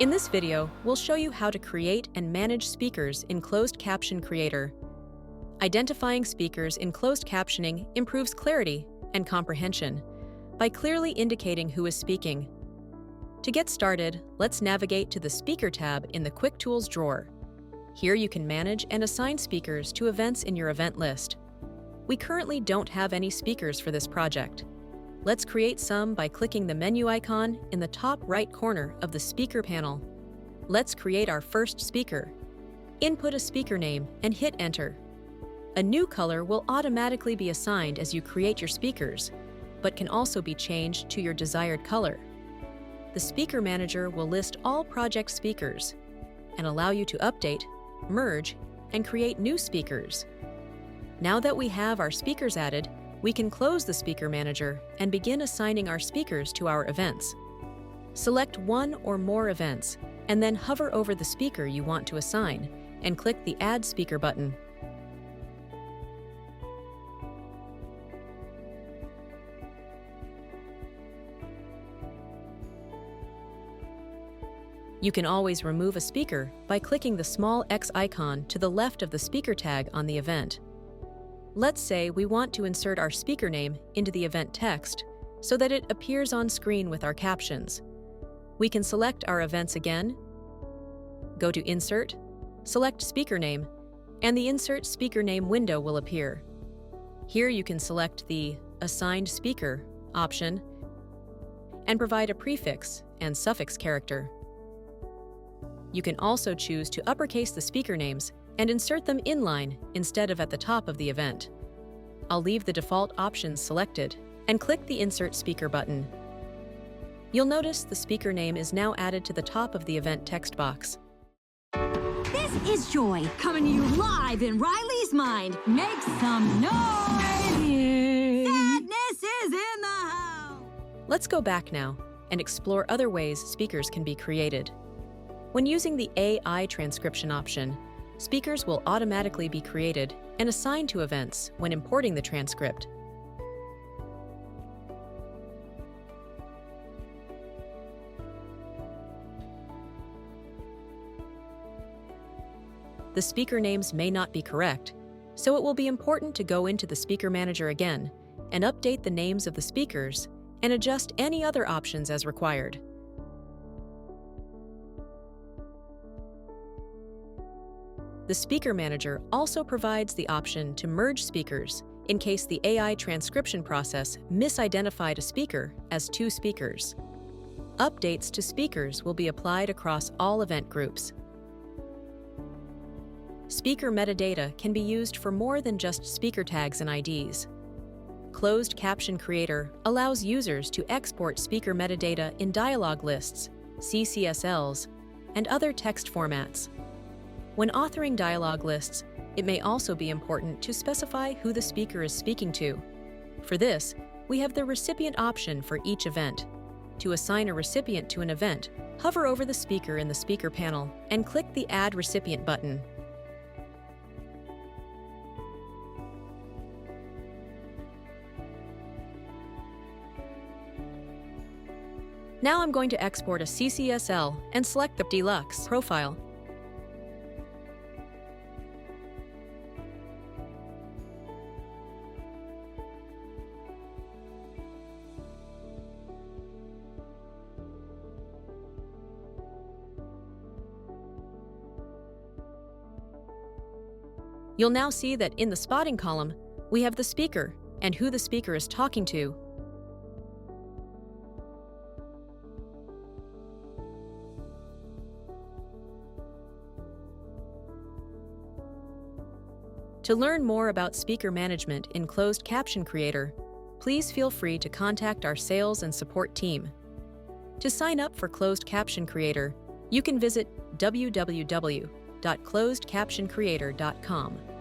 In this video, we'll show you how to create and manage speakers in Closed Caption Creator. Identifying speakers in closed captioning improves clarity and comprehension by clearly indicating who is speaking. To get started, let's navigate to the Speaker tab in the QuickTools drawer. Here you can manage and assign speakers to events in your event list. We currently don't have any speakers for this project. Let's create some by clicking the menu icon in the top right corner of the Speaker panel. Let's create our first speaker. Input a speaker name and hit Enter. A new color will automatically be assigned as you create your speakers, but can also be changed to your desired color. The Speaker Manager will list all project speakers and allow you to update, merge, and create new speakers. Now that we have our speakers added, we can close the Speaker Manager and begin assigning our speakers to our events. Select one or more events, and then hover over the speaker you want to assign, and click the Add Speaker button. You can always remove a speaker by clicking the small X icon to the left of the speaker tag on the event. Let's say we want to insert our speaker name into the event text so that it appears on screen with our captions. We can select our events again, go to Insert, select Speaker Name, and the Insert Speaker Name window will appear. Here you can select the Assigned Speaker option and provide a prefix and suffix character. You can also choose to uppercase the speaker names and insert them inline instead of at the top of the event. I'll leave the default options selected and click the Insert Speaker button. You'll notice the speaker name is now added to the top of the event text box. This is Joy, coming to you live in Riley's mind. Make some noise! Sadness is in the house! Let's go back now and explore other ways speakers can be created. When using the AI Transcription option, speakers will automatically be created and assigned to events when importing the transcript. The speaker names may not be correct, so it will be important to go into the Speaker Manager again and update the names of the speakers and adjust any other options as required. The Speaker Manager also provides the option to merge speakers in case the AI transcription process misidentified a speaker as two speakers. Updates to speakers will be applied across all event groups. Speaker metadata can be used for more than just speaker tags and IDs. Closed Caption Creator allows users to export speaker metadata in dialog lists, CCSLs, and other text formats. When authoring dialog lists, it may also be important to specify who the speaker is speaking to. For this, we have the recipient option for each event. To assign a recipient to an event, hover over the speaker in the speaker panel and click the Add Recipient button. Now I'm going to export a CCSL and select the Deluxe profile. You'll now see that in the spotting column, we have the speaker and who the speaker is talking to. To learn more about speaker management in Closed Caption Creator, please feel free to contact our sales and support team. To sign up for Closed Caption Creator, you can visit www.closedcaptioncreator.com.